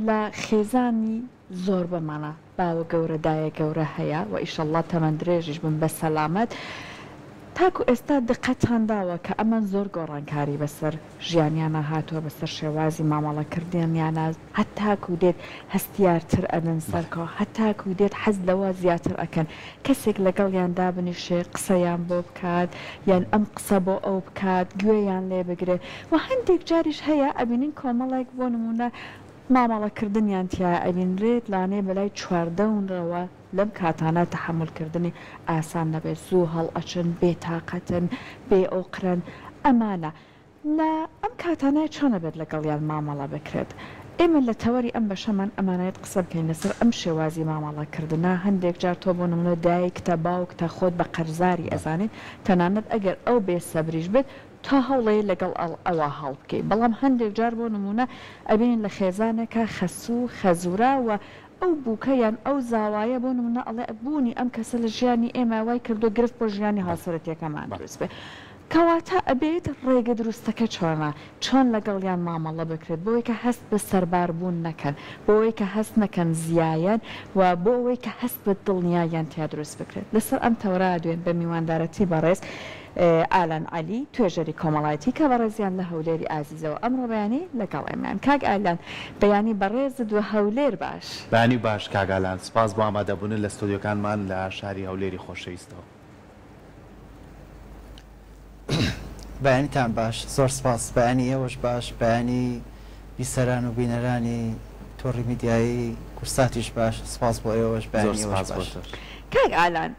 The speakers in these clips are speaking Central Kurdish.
لە خێزانی زۆر بەمانە باوە گەورە دایە گەورە هەیە و ئیشەڵڵا تەمەند درێژیش بن بە سەلامەت. تاکو ئێستا دقەتان داوە کە ئەمە زۆر گۆڕانکاری بەسەر ژیانیانە هاتووە بەسەر شێوازی مامەڵەکردیانیانە هەتاکو دێت هەستیارتر ئەدەن سەرکەوە هەتاکو دێت حەز لەوە زیاتر ئەکەن کەسێک لەگەڵیان دابنیشێ قسەیان بۆ بکات یان ئەم قسە بۆ ئەو بکات گوێیان لێ بگرێ و هەندێک جاریش هەیە ئەبینین کۆمەڵێک بۆ نمونە مامەڵەکردنیان تیا ئەبینرێت لانێ بەلای چواردەونەوە لەم کاتانە تەحملکردنی ئاسان نەبێت زوو هەڵ ئەچن بێتاقەتن بێ ئۆقرن ئەمانە لە ئەم کاتانای چۆنە بێت لەگەڵیان مامەڵە بکرێت. ئێمە لە تەوەری ئەم بەشەمان ئەمانەت قسە بکەین لەسەر ئەم شێوازی مامەڵەکردنا هەندێک جار تۆ بۆ نمونە دایکتە باوکتە خۆت بە قەرزاری ئەزانێت تەنانەت ئەگەر ئەو بێ سەبریش بێت تا هەوڵەیە لەگەڵ ئەوە هەڵ بکەیت بەڵام هەندێک جار بۆ نمونە ئەبین لە خێزانێکە خەسوو خەزورا و ئەو بووکەیان ئەو زاوایە بۆ نمونە ئەڵێ بوونی ئەم کەسە لە ژیانی ئێمە وای کردو گرفت بۆ ژیانی هاوسەرەتیەکەمان دروست بێ کەواتە ئەبێت ڕێگە دروستەکە چۆنە چۆن لەگەڵیان مامەڵە بکرێت بۆی کە هەست بە سەرباربوون نەکەن بۆی کە هەست نەکەن زیایەن و بۆ ئەوەی کە هەست بە دڵنیایان تیا دروست بکرێت لەسەر ئەم تەورە دوێن بە میواندارەتی بەڕێز ئالان عەلی توێژەری کۆمەڵایەتی کە بەڕێزیان لە هەولێری ئازیزەوە ئەمڕۆ بەیانی لەگەڵ ئێمان کاک ئالان بەیانی بەڕێزت و هەولێر باش بەیانی باش کاگالان سپاس بۆ ئامادەبوونن لە ستۆدیۆکانمان لە شاری هەولێری خۆشەویستەوە. بەیانیتان باش زۆر سپاس بەیانی ئێوەش باش بەیانی بیسەران و بینەرانی تۆڕی میدیایی کورساتیش باش سپاس بۆ ئێوەش بەیانی ئێوەش باش. کاک ئالان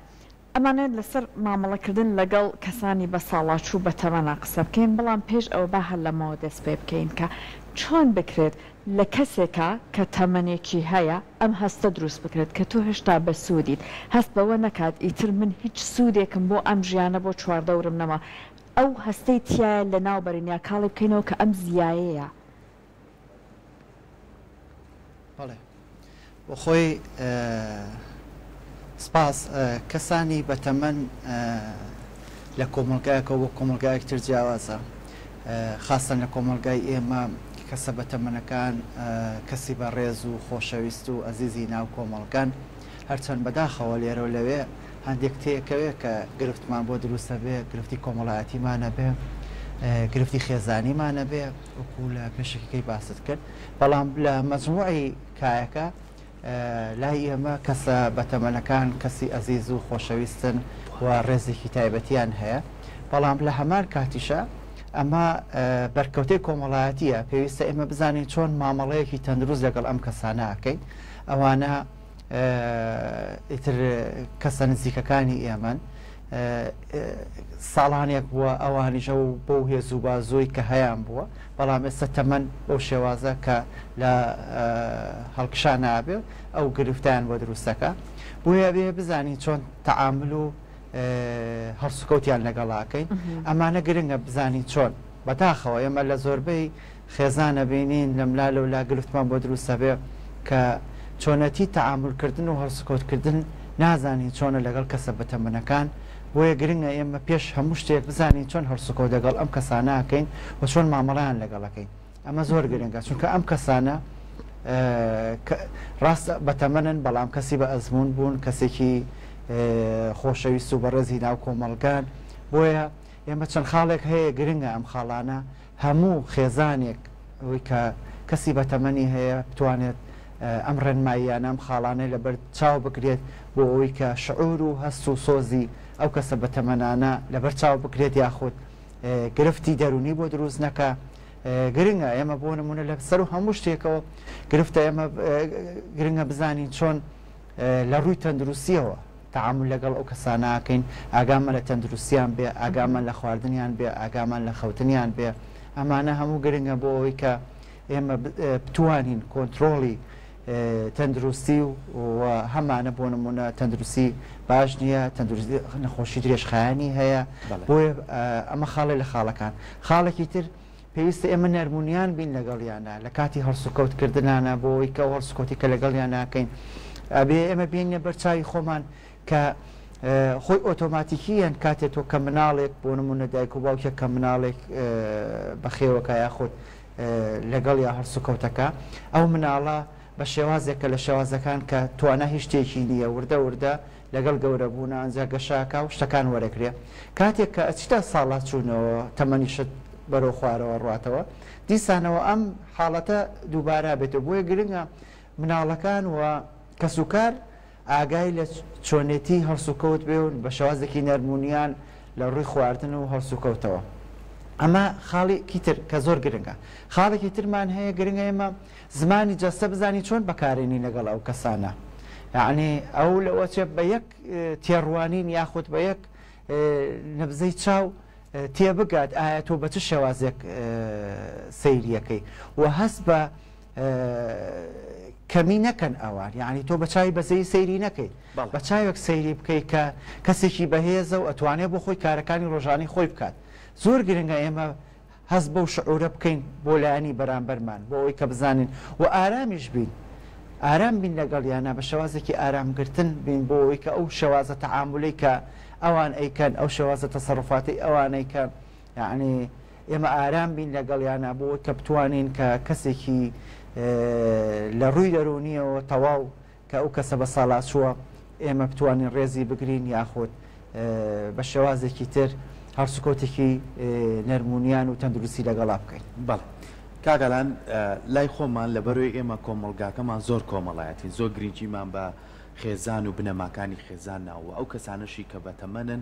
ئەمانێت لەسەر مامەڵەکردن لەگەڵ کەسانی بە ساڵاچوو بە تەمەنا قسە بکەین بەڵام پێش ئەو با هەر لەمەوە دەست پێ بکەین کە چۆن بکرێت لە کەسێکە کە تەمەنێکی هەیە ئەم هەستە دروست بکرێت کە تۆ هێشتا بە سوودیت هەست بەوە نەکات ئیتر من هیچ سوودێکم بۆ ئەم ژیانە بۆ چواردەورم نەما ئەو هەستەی تایە لە ناوبەرینیا کاڵی بکەینەوە کە ئەم زیایەیە. بەڵێ بۆ خۆی سپاس کەسانی بەتەمەن لە کۆمەلگایەکە وە کۆمەلگایەک تر جیاوازە خاصن لە کۆمەلگای ئێمە کەسە بەتەمەنەکان کەسی بە ڕێز و خۆشەویست و ئەزیزی ناو کۆمەڵگان هەرچەند بەداخەوە لێرە و لەوێ هەندێک تێکەوێت کە گرفتمان بۆ دروستە بێ گرفتی کۆمەڵایەتیمانە بێ گرفتی خێزانیمانە بێ وەکو لە پێشەکەی باست کرد بەڵام لە مەجموعی کایەکە لای ئێمە کەسە بەتەمەنەکان کەسی ئەزیز و خۆشەویستن و ڕێزێکی تایبەتیان هەیە بەڵام لە هەمان کاتیشە ئەمە بەرکەوتەی کۆمەڵایەتیە پێویستە ئێمە بزانین چۆن مامەڵەیەکی تەندروست لەگەڵ ئەم کەسانە ئەکەین ئەوانە ئیتر کەسە نزیکەکانی ئێمەن ساڵانێک بووە ئەوانیشە و بۆ هێز و بازۆی کە هەیان بووە بەڵام ئێستا تەمەن بەو شێوازە کە لە هەڵکشان نابێ ئەو گرفتیان بۆ دروستەکە بۆیە بێ بزانین چۆن تەعامل و هەڵسوکەوتیان لەگەڵاکەین ئەمانە گرنگە بزانین چۆن بەداخەوە ئێمە لە زۆربەی خێزانە بینین لە ملا لەولا گرفتمان بۆ دروستە بێ کە چۆنەتی تەعاملکردن و هەڵسوکەوتکردن نازانین چۆنە لەگەڵ کەسە بەتەمەنەکان بۆیە گرنگە ئێمە پێش هەموو شتێک بزانین چۆن هەڵسوکەوت لەگەڵ ئەم کەسانەکەین و چۆن مامەڵیان لەگەڵەکەین ئەمە زۆر گرنگە چونکە ئەم کەسانە ڕاست بەتەمەنن بەڵام کەسی بە ئەزمون بوون کەسێکی خۆشەویست و بەڕێزی ناو کۆمەڵگان بۆیە ئێمە چەند خاڵێک هەیە گرنگە ئەم خاڵانە هەموو خێزانێک ئەوەی کە کەسی بەتەمەنی هەیە بتوانێت ئەم ڕێنماییانە ئەم خاڵانەی لەبەر چاو بکرێت بۆ ئەوەی کە شعور و هەست و سۆزی ئەو کەسە بەتەمەنانە لەبەر چاو بکرێت یاخود گرفتی دەرونی بۆ دروست نەکە گرنگە ئێمە بۆ نمونە لە سەر و هەموو شتێکەوە گرفتە ئێمە گرنگە بزانین چۆن لە ڕووی تەندروستیەوە تعامل لەگەڵ ئەو کەسانەکەین ئاگامان لە تەندروستیان بێ ئاگامان لە خواردنیان بێ ئاگامان لە خەوتنیان بێ ئەمانە هەموو گرنگە بۆ ئەوەی کە ئێمە بتوانین کۆنتترۆلی تەندروستی و هەمانە بۆ نمونە تەندروستی باش نییە تەندروستی نەخۆشی درێژخایانی هەیە بۆیە ئەمە خاڵی لە خاڵەکان خاڵێکی تر پێویستە ئێمە نەرمونیان بین لەگەڵیانە لە کاتی هەڵسوکەوتکردنانە بۆ ئەوەی کە هەڵسوکەوتی کە لەگەڵیان ناکەین ئەبێ ئێمە بینە بەرچاوی خۆمان کە خۆی ئۆتۆماتیکیان کاتێک تۆ کە مناڵێک بۆ نمونە دایک و باوکێک کە مناڵێک بەخێوەکە یاخۆت لەگەڵ یا هەرسوکەوتەکە ئەو مناڵە بە شێوازێکە لە شێوازەکان کە توانە هیچ شتێکی نییە وردە لەگەڵ گەورەبوون ئەنجا گەشاکە و شتەکان وەرەگرێ کاتێک کە ئەچتە ساڵات چوونەوە تەمەنیشت بەرەو خوارەوە ڕاتەوە دیسانەوە ئەم حاڵەتە دووبارە بێتەوە بۆیە گرنگە مناڵەکان و کەسوکار ئاگای لە چۆنێتی هەرسوکەوت بێون بە شێوازێکی نەرمونیان لە ڕووی خواردن و هەرسوکەوتەوە ئەمە خاڵێکی تر کە زۆر گرنگە خاڵێکی ترمان هەیە گرنگە ئێمە زمانی جەستە بزانی چۆن بەکارێنی لەگەڵ ئەو کەسانە یعنی ئەو لەوە چێ بە یەک تێڕوانین یاخود بە یەک نەبزەی چاو تێبگات ئایا تۆ بە چ شێوازێک سەیریەکەی و هەست بە کەمی نەکەن ئەوان یعنی تۆ بە چاوی بەزەی سەیری نەکەیت بە چاوێک سەیری بکەیت کە کەسێکی بەهێزە و ئەتوانێت بۆ خۆی کارەکانی ڕۆژانی خۆی بکات زۆر گرنگە ئێمە هەست بەو شعورە بکەین بۆ لایەنی بەرامبەرمان بۆ ئەوی کە بزانین و ئارامیش بین ئارام بین لەگەڵ یانە بە شێوازێکی ئارامگرتن بین بۆ ئەوی کە ئەو شێوازە تەعاملەی کە ئەوان ئەیکەن ئەو شێوازە تەسەڕفاتی ئەوانەی کە یعنی ئێمە ئارام بین لەگەڵ یانە بۆ کە بتوانین کە کەسێکی لە ڕووی دەرونیەوە تەواو کە ئەو کەسە بە ساڵات چووە ئێمە بتوانین ڕێزی بگرین یاخۆت بە شێوازێکی تر هەرسوکەوتێکی نەرمونیان و تەندروستی لەگەڵا بکەین بەڵێ کاگەلان لای خۆمان لەبەرۆی ئێمە کۆمەڵگاکەمان زۆر کۆمەڵایەتی زۆر گرنگیمان بە خێزان و بنەماکانی خێزان ناوە ئەو کەسانەشی کە بەتەمەنن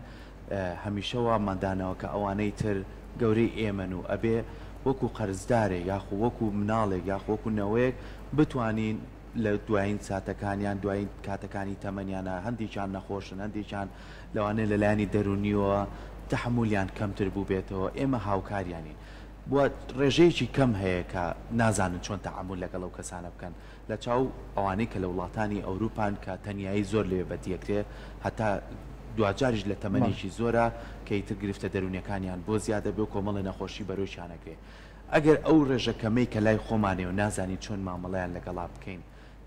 هەمیشەوە مادانەوە کە ئەوانەی تر گەورەی ئێمن و ئەبێ وەکو قەرزدارێک یاخو وەکو مناڵێک یاخ وەکو نەوەیەک بتوانین لە دوایین ساتەکانیان دوایین کاتەکانی تەمەنیانە هەندێکیان نەخۆشن هەندێکیان لەوانەیە لەلایانی دەرونیەوە تەحمولیان کەمتر بوو بێتەوە ئێمە هاوکاریانین بۆ ڕێژەیەکی کەم هەیە کە نازانن چۆن تەعامل لەگەڵ ئەو کەسانە بکەن لە چاو ئەوانەی کە لە وڵاتانی ئەوروپان کە تەنیایی زۆر لێ بەدیەکرێ هەتا دوجاریش لە تەمەنێکی زۆرە کە ئیتر گرفتە دەرونیەکانیان بۆ زیادە بێ کۆمەڵی نەخۆشی بەرەوشیانەکرێ ئەگەر ئەو ڕێژەکەمەی کە لای خۆمانێ و نازانی چۆن مامەڵەیان لەگەڵا بکەین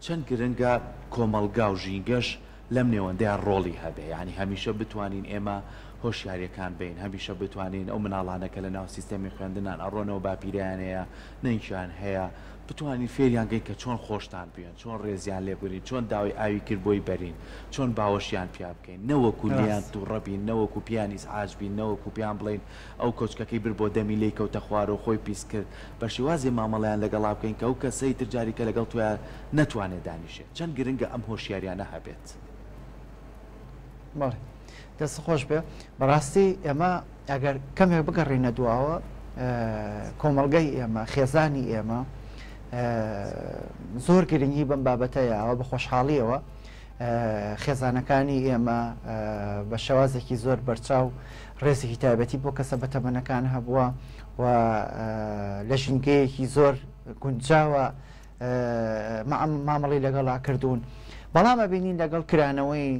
چەند گرنگە کۆمەلگا و ژینگەش لەم نێوەندەیان ڕۆڵی هەبێ ینی هەمیشە بتوانین ئێمە هۆشیاریەکان بین هەمیشە بتوانین ئەو مناڵانەکە لە ناو سیستەمی خوێندنان ئەڕۆنەوە باپیریان هەیە نەنگیان هەیە بتوانین فێریانگەی کە چۆن خۆشتان بێن چۆن ڕێزیان لێبورین چۆن داوای ئاوی کرد بۆی بەرین چۆن باوەشیان پیا بکەین نەوەکو لیان تووڕەبین نەوەکو پیانی ئاج بین نەوەکو پیان بڵین ئەو کۆچکەکەی بر بۆ دەمی لی کەوتە خوارە و خۆی پیس کرد بە شێوازی مامەڵیان لەگەڵا بکەین کە ئەو کەسەی ترجاریکە لەگەڵ توە نەتوانێت دانیشێت چەند گرنگە ئەم هۆشیاریانە هەبێت دەست خۆش بێ بەڕاستی ئێمە ئەگەر کەمێک بگەڕینە دواوە کۆمەڵگەی ئێمە خێزانی ئێمە زۆر گرنگی بەم بابەتەیەوە بە خۆشحاڵیەوە خێزانەکانی ئێمە بە شێوازێکی زۆر بەرچاو ڕێزێکی تایبەتی بۆ کەسە بەتەمەنەکان هەبووە و لە ژینگەیەکی زۆر گونجاوە مامەڵی لەگەڵا کردوون بەڵام ئەبینین لەگەڵ کرانەوەی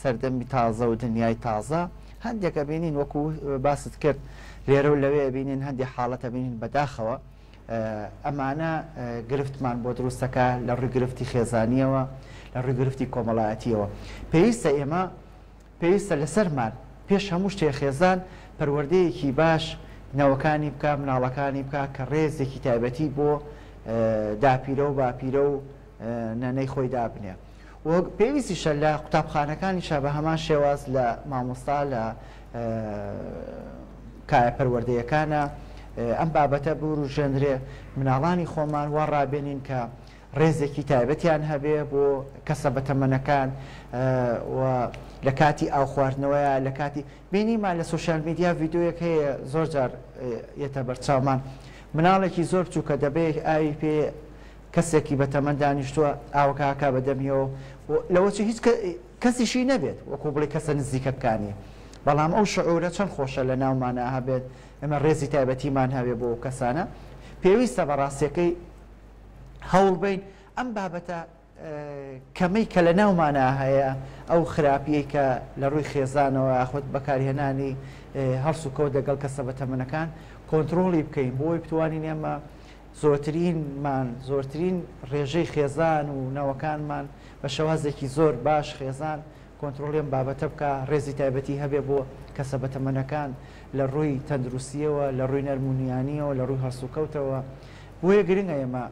سەردەمی تازە و دنیای تازە هەندێک ئەبینین وەکو باست کرد لێرە و لەوێ ئەبینین هەندێک حاڵەت ئەبینین بەداخەوە ئەمانە گرفتمان بۆ دروستەکە لە ڕووگرفتی خێزانیەوە لە ڕووگرفتی کۆمەڵایەتیەوە پێویستە ئێمە پێویستە لەسەرمان پێش هەموو شتێ خێزان پەروەردەیەکی باش نەوەکانی بکە مناڵەکانی بکە کە ڕێزێکی تایبەتی بۆ داپیرە و باپیرە و نەنەی خۆی دابنێ و پێویستیشە لە قوتابخانەکانیشە بە هەمان شێواز لە مامۆستا لە کایە پەروەردەیەکانە ئەم بابەتە بڕژێنرێ مناڵانی خۆمان وا ڕابێنین کە ڕێزێکی تایبەتیان هەبێ بۆ کەسە بەتەمەنەکان و لە کاتی ئاو خواردنەوەیە لە کاتی بینیمان لە سوۆشیال میدیا ڤیددیۆیەک هەیە زۆر جار یەتە بەرچاومان مناڵێکی زۆر بچوو کە دەبێت ئاوی پێ کەسێکی بەتەمەن دانیشتووە ئاوکاکە بەدەمیەوە لەوەچی هیچ کەسیشی نەبێت وەکو بڵێ کەسە نزیکە بکانی بەڵام ئەو شعورە چەند خۆشە لە ناومانە هەبێت ئەمە ڕێزی تایبەتیمان هەبێ بۆ کەسانە پێویستە بەڕاستیەکەی هەوڵ بین ئەم بابەتە کەمەی کە لە ناومانە هەیە ئەو خراپیەی کە لە ڕووی خێزانەوە یاخود بەکارهێنانی هەرس و کەوت لەگەڵ کەسە بەتەمەنەکان کۆنتترۆلی بکەین بۆی بتوانین ئێمە زۆرترین ڕێژەی خێزان و نەوەکانمان بە شێوازێکی زۆر باش خێزان کۆنتترۆلیان بابەتە بکە ڕێزی تایبەتی هەبێ بۆ کەسە بەتەمەنەکان لە ڕووی تەندروستیەوە لە ڕووی نەرمونیانیەوە لە ڕووی هەرسوکەوتەوە بۆیە گرنگە ئێمە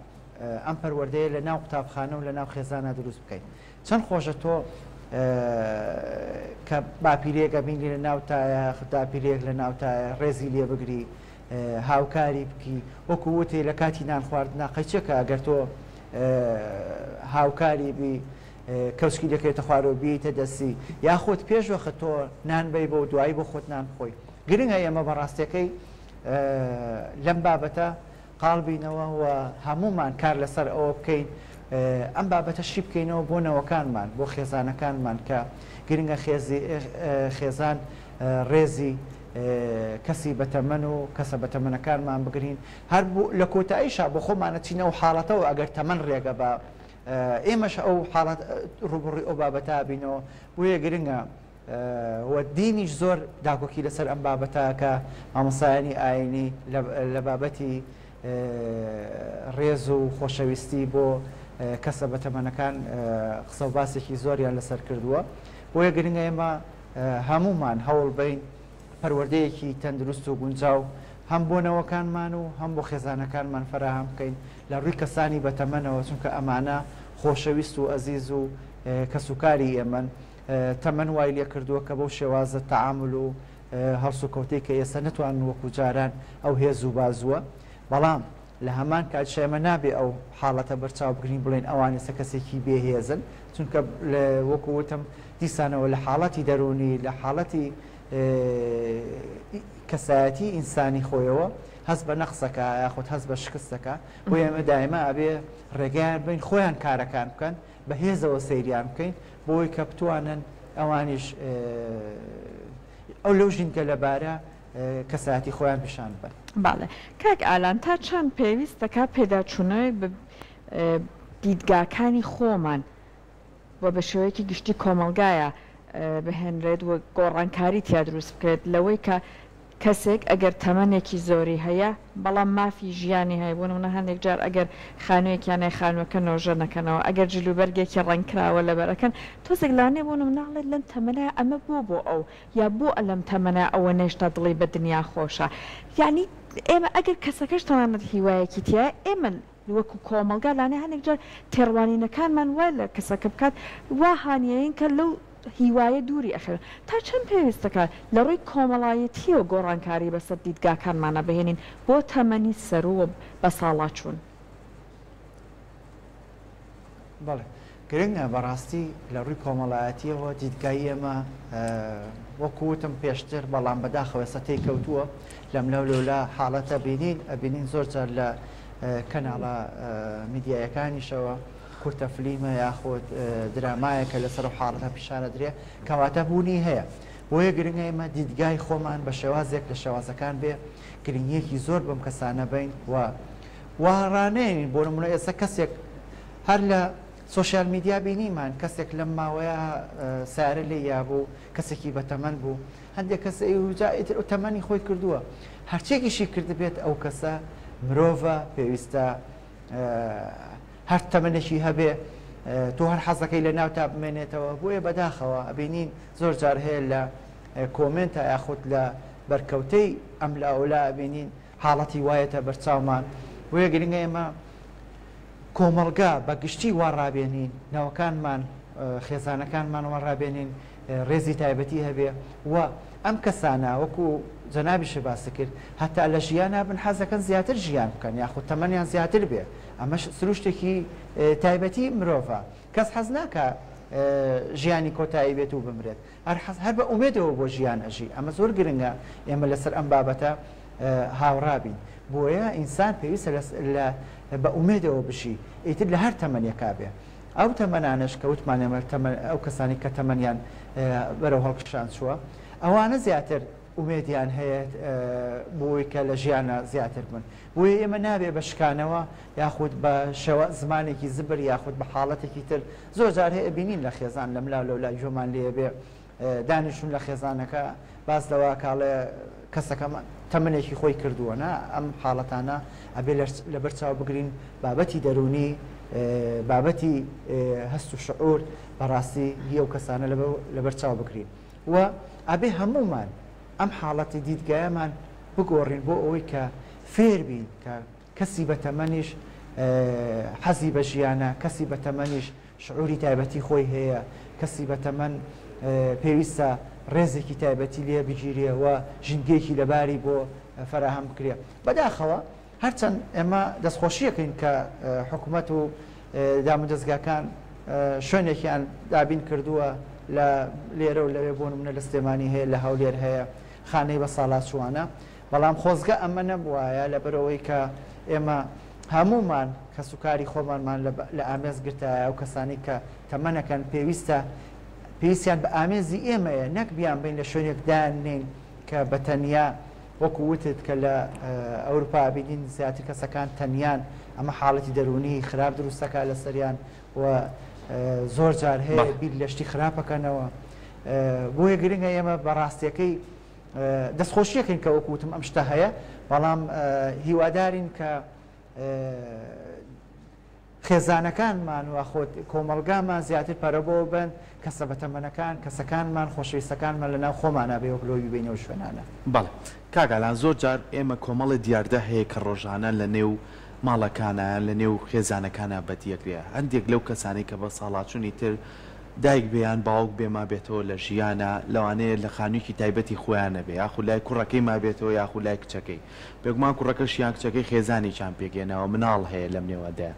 ئەم پەروەردەیە لە ناو قوتابخانە و لە ناو خێزانە دروست بکەین چەند خۆشە تۆ کە باپیرێکە بینی لە ناوتایە خداپیرێک لە ناوتایە ڕێزی لێ بگری هاوکاری بکی وەکو وتێ لە کاتی نان خواردنا قەیچەکە ئەگەر تۆ هاوکاری بی کەوسکی دەکرێتە خوارەوە بیتە دەستی یاخۆت پێشوەخە تۆ نان بی بۆ دوایی بۆ خۆت نان بخۆی گرنگە ئێمە بەڕاستیەکەی لەم بابەتە قاڵبینەوە و هەمومان کار لەسەر ئەوە بکەین ئەم بابەتە شی بکەینەوە بۆ نەوەکانمان بۆ خێزانەکانمان کە گرنگە خێزان ڕێزی کەسی بەتەمەن و کەسە بەتەمەنەکانمان بگرین هەر لە کۆتاییشا بۆ خۆمانە چینەوە حاڵەتەوە ئەگەر تەمەن ڕێگە بە ئێمەش ئەو حاڵەت ڕوبڕی ئەو بابەتا بینەوە بۆیە گرنگە وە دینیش زۆر داکۆکی لەسەر ئەم بابەتە کە مامۆسایانی ئاینی لە بابەتی ڕێز و خۆشەویستی بۆ کەسە بەتەمەنەکان قسە و باسێکی زۆریان لەسەر کردووە بۆیە گرنگە ئێمە هەمومان هەوڵ بین پەروەردەیەکی تەندروست و گونجاو هەم بۆ نەوەکانمان و هەم بۆ خێزانەکانمان فراهەم بکەین لە ڕووی کەسانی بەتەمەنەوە چونکە ئەمانە خۆشەویست و ئەزیز و کەسوکاری ئێمەن تەمەن وای لێ کردووە کە بەو شێوازە تەعامل و هەڵسوکەوتەی کە ئێستا نەتوان وەکو جاران ئەو هێز و بازووە بەڵام لە هەمان کاتژ ئێمە نابێ ئەو حاڵەتە بەرچاو بگرین بڵێن ئەوان ئێستا کەسێکی بێهێزن چونکە وەکو وتم دیسانەوە لە حاڵەتی دەرونی لە حاڵەتی کەسایەتی ئینسانی خۆیەوە هەست بە نەقسەکە یاخود هەست بە شکستەکە بۆ ئێمە دائیمە ئەبێ ڕێگەیان بین خۆیان کارەکان بکەن بە هێزەوە سەیریان بکەین بۆی کە بتوانن ئەوانیش ئەو لەو ژینکە لەبارە کەسایەتی خۆیان پیشان بن. باڵێ کاک ئالان تا چەند پێویستەکە پێداچوونەوەی دیدگاکانی خۆمان و بە شێوەیەکی گشتی کۆمەلگایە بهێنرێت و گۆڕانکاری تیا دروست بکرێت لەوەی کە کەسێک ئەگەر تەمەنێکی زۆری هەیە بەڵام مافی ژیانی هەیە بوون منە هەندێک جار ئەگەر خانوویەکیانەی خانوەکە نۆژە نەکەنەوە ئەگەر جلوبەرگێکی ڕەنکراوە لەبەرەکەن تۆزێک لانێ بوون مناڵێت لەم تەمەنە ئەمە بۆ ئەو یا بۆ ئەلەم تەمەنە ئەوە نێشتا دڵی بە دنیا خۆشە یعنی ئێمە ئەگەر کەسەکەش تەمامەت هیوایەکی تایە ئێمە وەکو کۆمەلگا لانێ هەندێک جار تێڕوانینەکانمان وای لە کەسەکە بکات وا هاانیین کە لەو هیوایە دووری ئەخر تا چەند پێویستەکە لە ڕووی کۆمەڵایەتیە و گۆڕانکاری بەسەر دیدگاکانمانە بهێنین بۆ تەمەنی سەرۆ بە ساڵا چوون. بەڵێ گرنگە بەڕاستی لە ڕووی کۆمەڵایەتیەوە دیدگایی ئێمە وەکوتم پێشتر بەڵام بەداخەوە سەتەی کەوتووە لەم لەولە حاڵەتە بینین ئەبینین زۆر جار لە کەناڵە میدیایەکانیشەوە کورتە فلیمە یاخۆت درامایەکە لەسەر حاڵەتە پیشانە درێ کەواتە بوونی هەیە بۆیە گرنگە ئێمە دیدگای خۆمان بە شێوازێک لە شێوازەکان بێ گرنگیەکی زۆر بەم کەسانە بین و وارانەین بۆ نمونە ئێستا کەسێک هەر لە سوۆشیال میدیا بینیمان کەسێک لەم ماوەیە سارە لێ یابوو کەسێکی بەتەمەن بوو هەندێک کەس ئەو تەمەنی خۆی کردووە هەرچێکیشی کردبێت ئەو کەسە مرۆڤە پێویستە هەر تەمەنێکی هەبێ تۆ هەر حەزەکەی لە ناو تا بمێنێتەوە بۆیە بەداخەوە ئەبینین زۆر جار هەیە لە کۆمنتە یاخود لە بەرکەوتەی ئەم لە ئەولا ئەبینین حاڵەتی وایەتە بەرچاومان بۆیە گرنگە ئێمە کۆمەلگا بە گشتی وا ڕابێنین ناوەکانمان خێزانەکانمان وا ڕابێنین ڕێزی تایبەتی هەبێ و ئەم کەسانە وەکو جەنابیش باسی کرد هەتا لە ژیانە بن حەزەکەن زیاتر ژیان بکەن یاخود تەمەنیان زیاتر بێ ئەمەش سروشتێکی تایبەتی مرۆڤە کەس حەز ناکە ژیانی کۆتایی بێت و بمرێت هەر بە ئومێدەوە بۆ ژیان ئەژی ئەمە زۆر گرنگە ئێمە لەسەر ئەم بابەتە هاوڕابین بۆیە ئینسان پێویستە بە ئومێدەوە بشی ئیتر لە هەر تەمەنیەکا بێ ئەو تەمەنانش کە وتمانێمە ئەو کەسانی کە تەمەنیان بەرەو هەڵکشان چووە ئەوانە زیاتر ئومێدیان هەیە بۆی کە لە ژیانە زیاتر بن بۆیە ئێمە نابێ بە شکانەوە یاخود بە شێوە زمانێکی زبر یاخود بە حاڵەتێکی تر زۆر جار هەیە بینین لە خێزان لەم لەولای جۆمان لێ بێ دانیشتون لە خێزانەکە باس لەوە کاڵێ کەسەکە تەمەنێکی خۆی کردووە ئەم حاڵەتانە ئەبێ لە بەرچاو بگرین بابەتی دەرونی بابەتی هەست و شعور بەڕاستی هی ئەو کەسانە لەبەرچاو بکرین و ئەبێ هەمومان ئەم حاڵەتی دیدگایەمان بگۆڕین بۆ ئەوەی کە فێر بین کە کەسی بەتەمەنیش حەزی بە ژیانە کەسی بەتەمەنیش شعوری تایبەتی خۆی هەیە کەسی بەتەمەن پێویستە ڕێزێکی تایبەتی لێ بگیرێەوە ژینگەیەکی لەباری بۆ فراهەم بکرێ بەداخەوە هەرچەند ئێمە دەستخۆشیەکەین کە حکوومەت و دامودەستگاکان شوێنێکیان دابین کردووە لە لێرە و لەوێ بۆ نمونە لە سلێمانی هەیە لە هەولێر هەیە خانەی بە ساڵات چوانە بەڵام خۆزگە ئەمە نەبووایە لەبەرەوەی کە ئێمە هەمومان کە سوکاری خۆمانمان لە ئامێز گرتایە ئەو کەسانی کە تەمەنەکەن پێویستیان بە ئامێزی ئێمەیە نەک بیان بین لە شوێنێک دانین کە بە تەنیا وەکو وتت کە لە ئەوروپا بینین زیاتر کەسەکان تەنیان ئەمە حاڵەتی دەرونی خراپ دروستەکە لە سەریان و زۆر جار هەیە بیر لەشتی خراپەکەنەوە بۆیە گرنگە ئێمە بەڕاستیەکەی دەستخۆشیەکەین کە وەکوتم ئەم شتە هەیە بەڵام هیوادارین کە خێزانەکانمان و خۆت کۆمەلگامان زیاتر پەرەبەوە بن کەسە بەتەمەنەکان کەسەکانمان خۆشەویستەکانمان لەناو خۆمانە بێ وەکلۆی بینەوە شوێنانە بەڵێ کاگالان زۆر جار ئێمە کۆمەڵی دیاردە هەیە کە ڕۆژانە لە نێو ماڵەکانیان لە نێو خێزانەکانە بەدیەکرێ هەندێک لەو کەسانی کە بە ساڵاتچوونی تر دایک بیان باوک بێما بێتەوە لە ژیانە لەوانەیە لە خانوویکی تایبەتی خۆیانە بێ یاخو لای کوڕەکەی ما بێتەوە یاخو لای کچەکەی بێگومان کوڕەکە شیان کچەکەی خێزانی چیان پێگەێنەوە مناڵ هەیە لەم نێوەدایە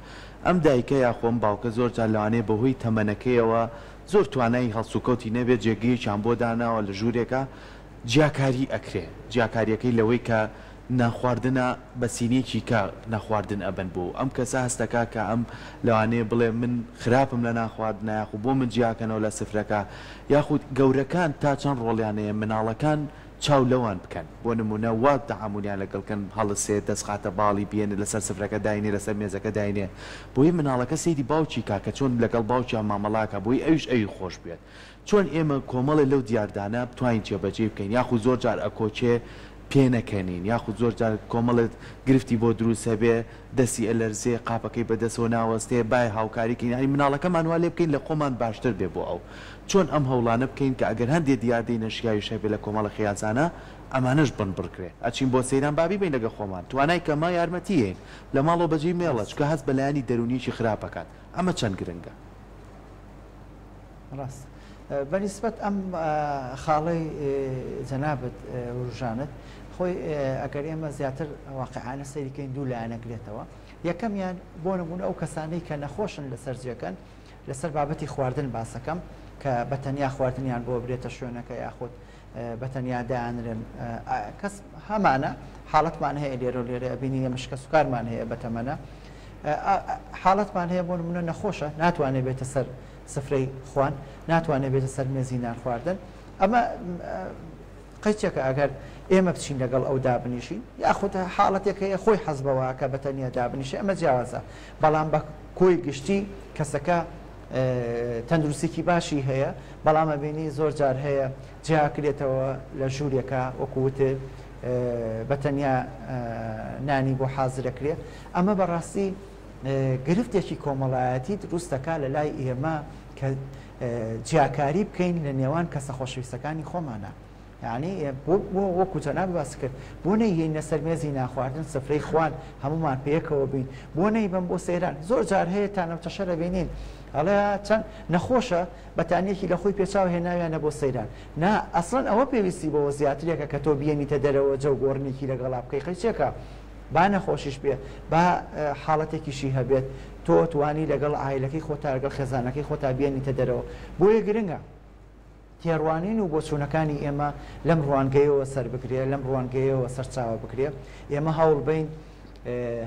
ئەم دایکە یاخۆم باوکە زۆر جار لەوانەیە بەهۆی تەمەنەکەیەوە زۆر توانای هەڵسوکەوتی نەبێت جێگەیەکیان بۆ داناوە لە ژوورێکە جیاکاری ئەکرێ جیاکاریەکەی لەوەی کە ناخواردنە بە سینێکی کە نەخواردن ئەبن بوو ئەم کەسە هەستەکە کە ئەم لەوانەیە بڵێ من خراپم لە ناخواردنە یاخو بۆ من جیاکەنەوە لە سفرەکە یاخود گەورەکان تا چەند ڕۆڵیانەیە مناڵەکان چاو لەوان بکەن بۆ نمونە وا تەعاملیان لەگەڵکەن هەڵسێ دەستخاتە باڵی بێنێ لەسەر سفرەکە داینێ لەسەر مێزەکە داینێ بۆی مناڵەکە سەیری باوکی کاکە چۆن لەگەڵ باوکیان مامەڵاکە بۆی ئەوش ئەوی خۆش بێت چۆن ئێمە کۆمەڵی لەو دیاردانە بتوانین جێبەجێ بکەین یاخود زۆر جار ئەکۆچێ پێنەکەنین یاخود زۆر جار کۆمەڵت گرفتی بۆ دروست هەبێ دەستی ئەلەرزێ قاپەکەی بەدەستەوە ناوەستێ بای هاوکاریکەین هەی مناڵەکەمان لێ بکەین لە خۆمان باشتر بێ بۆ ئەو چۆن ئەم هەوڵانە بکەین کە ئەگەر هەندێک دیاردەی نەشیاوی شەبێ لە کۆمەڵە خیازانە ئەمانەش بن بڕکرێ ئەچین بۆ سەیران بابی بین لەگە خۆمان توانای کەما یارمەتیەین لە ماڵەوە بەجێی مێڵە چکە هەست بەلایانی دەرونیی خراپەکان ئەمە چەند گرنگە ڕاست بەنسبەت ئەم خاڵەی جەنابەت ڕژانت خۆی ئەگەر ئێمە زیاتر واقعانە سەیریکەین دوو لایەنەگرێتەوە یەکەمیان بۆ نمونە ئەو کەسانەی کە نەخۆشن لەسەر جێکەن لەسەر بابەتی خواردن باسەکەم کە بەتەنیا خواردنیان بۆ برێتە شوێنەکە یاخود بەتەنیا دایانرن کەس هەمانە حاڵەتمان هەیە لێرە و لێرە بینی مشکە سوکارمان هەیە بەتەمەنە حاڵەتمان هەیە بۆ نمونە نەخۆشە ناتوانێت بێتە سەر سفرەی خوان ناتوانێت بێتە سەر مێزی نان خواردن ئەمە قەیچێکە ئەگەر ئێمە بچین لەگەڵ ئەو دابنیشین یاخود حاڵەتێک هەیە خۆی حەزبەوە کە بەتەنیا دابنیشی ئەمە جیاوازە بەڵام بە کۆی گشتی کەسەکە تەندروستێکی باشی هەیە بەڵامە بینی زۆر جار هەیە جیاکرێتەوە لە ژوورێکە وەکووتێ بەتەنیا نانی بۆ حازرەکرێ ئەمە بەڕاستی گرفتێکی کۆمەڵایەتی دروستەکە لە لای ئێمە کە جیاکاری بکەین لە نێوان کەسە خۆشەویستەکانی خۆمانە یعنی وەکو جەناب باس کرد بۆ نەیهێنە سەر مێزی ناخواردن سفرەی خوان هەمومان پێیەکەوە بین بۆ نەیبم بۆ سەیران زۆر جار هەیە تا نەوتەشە دەبینین ئەڵێ چەند نەخۆشە بەتانیەکی لە خۆی پێچاو هێناویانە بۆ سەیران نا ئەسڵەن ئەوە پێویستی بەوە زیاترێکە کە تۆ بێنیتە دەرەوە جەو گۆڕنێکی لەگەڵا بکەی قەیچێکە با نەخۆشیش بێ با حاڵەتێکیشی هەبێت تۆ توانی لەگەڵ ئایلەکەی خۆتا لەگەڵ خێزانەکەی خۆتا بێنیتە دەرەوە بۆیە گرنگە تێڕوانین و بۆچوونەکانی ئێمە لەم ڕوانگەیەوە سەر بکرێ لەم ڕوانگەیەوە سەرچاوە بکرێ ئێمە هەوڵ بین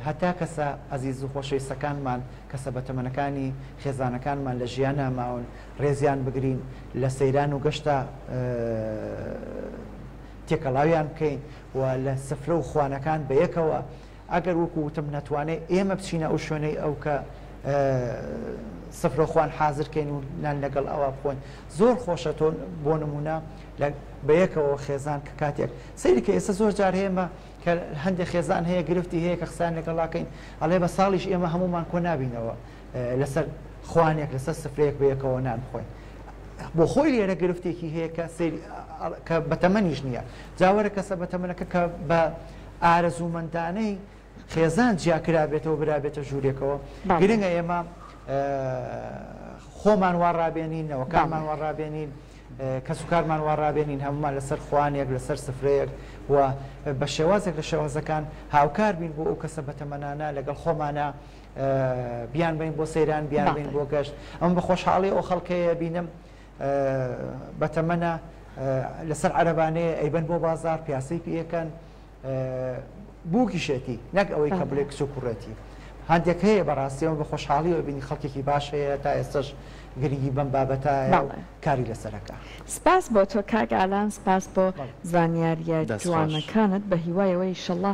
هەتا کەسە ئەزیز و خۆشەویستەکانمان کەسە بەتەمەنەکانی خێزانەکانمان لە ژیانە ماون ڕێزیان بگرین لە سەیران و گەشتە تێکەڵاویان بکەین و لە سفرە و خوانەکان بەیەکەوە ئەگەر وەکو وتم نەتوانێت ئێمە بچینە ئەو شوێنەی ئەو کە سفرە خوان حازرکەین و نان لەگەڵ ئەوە بخۆین زۆر خۆشە تۆ بۆ نمونە بەیەکەوە خێزان کە کاتێک سەیری کە ئێستا زۆر جار هێمە کە هەندێک خێزان هەیە گرفتی هەیە کە قسان لەگەڵاکەین ئەڵێ بە ساڵیش ئێمە هەمومان کۆ نابینەوە لەسەر خوانێک لەسەر سفرەیەک بەیەکەوە نان بخۆین بۆ خۆی لێرە گرفتێکی هەیە کە بەتەمەنیش نییە جاوەرە کەسە بەتەمەنەکە کە بە ئارەزوومەندانەی خێزان جیاکرابێتەوە برابێتە ژوورێکەوە گرنگە ئێمە خۆمان وەڕابێنین نەوەکانمان وەڕابێنین کەس و کارمان وەڕابێنین هەمومان لەسەر خوانێک لەسەر سفرەیەک و بە شێوازێک لە شێوازەکان هاوکار بین بۆ ئەو کەسە بەتەمەنانە لەگەڵ خۆمانە بیان بین بۆ سەیران بیان بین بۆ گەشت ئەم بە خۆشحاڵی ئەو خەڵکەیە بینم بەتەمەنە لەسەر عەرەبانەیە ئەیبەن بۆ بازار پیاسەی پێکەن بووکیشێتی نەک ئەوەی کە بڵێ کچ و کوڕەتی هەندێک هەیە بەڕاستیەوە بە خۆشحاڵیەوە بینی خەڵکێکی باش هەیە تا ئێستش گرنگی بەم بابەتە کاری لەسەرەکە. سپاس بۆ تۆ کاک ئالان سپاس بۆ زانیاریە جوانەکانت بە هیوایەوەی ئینشەڵڵا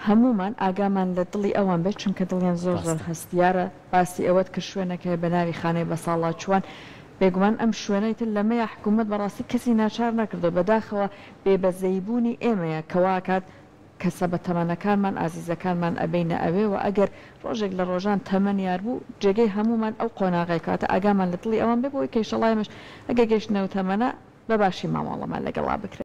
هەمومان ئاگامان لە دڵی ئەوان بێت چونکە دڵیان زۆر زۆر هەستیارە باسی ئەوەت کە شوێنەکە بە ناوی خانەی بە ساڵا چوان بێگومان ئەم شوێنەیتر لەمەیە حکوومەت بەڕاستی کەسی ناچار نەکردو بەداخەوە بێبەزەیبوونی ئێمەیە کەواکات کەسە بە تەمەنەکانمان ئازیزەکانمان ئەبینە ئەوێ و ئەگەر ڕۆژێک لە ڕۆژان تەمەنیار بوو جێگەی هەمومان ئەو قۆناغی کاتە ئاگامان لە دڵی ئەوان بێ بۆی کەیشەڵای مەش ئەگە گەشتنەوە تەمەنە بە باشی ماماڵەمان لەگەڵا بکرێت.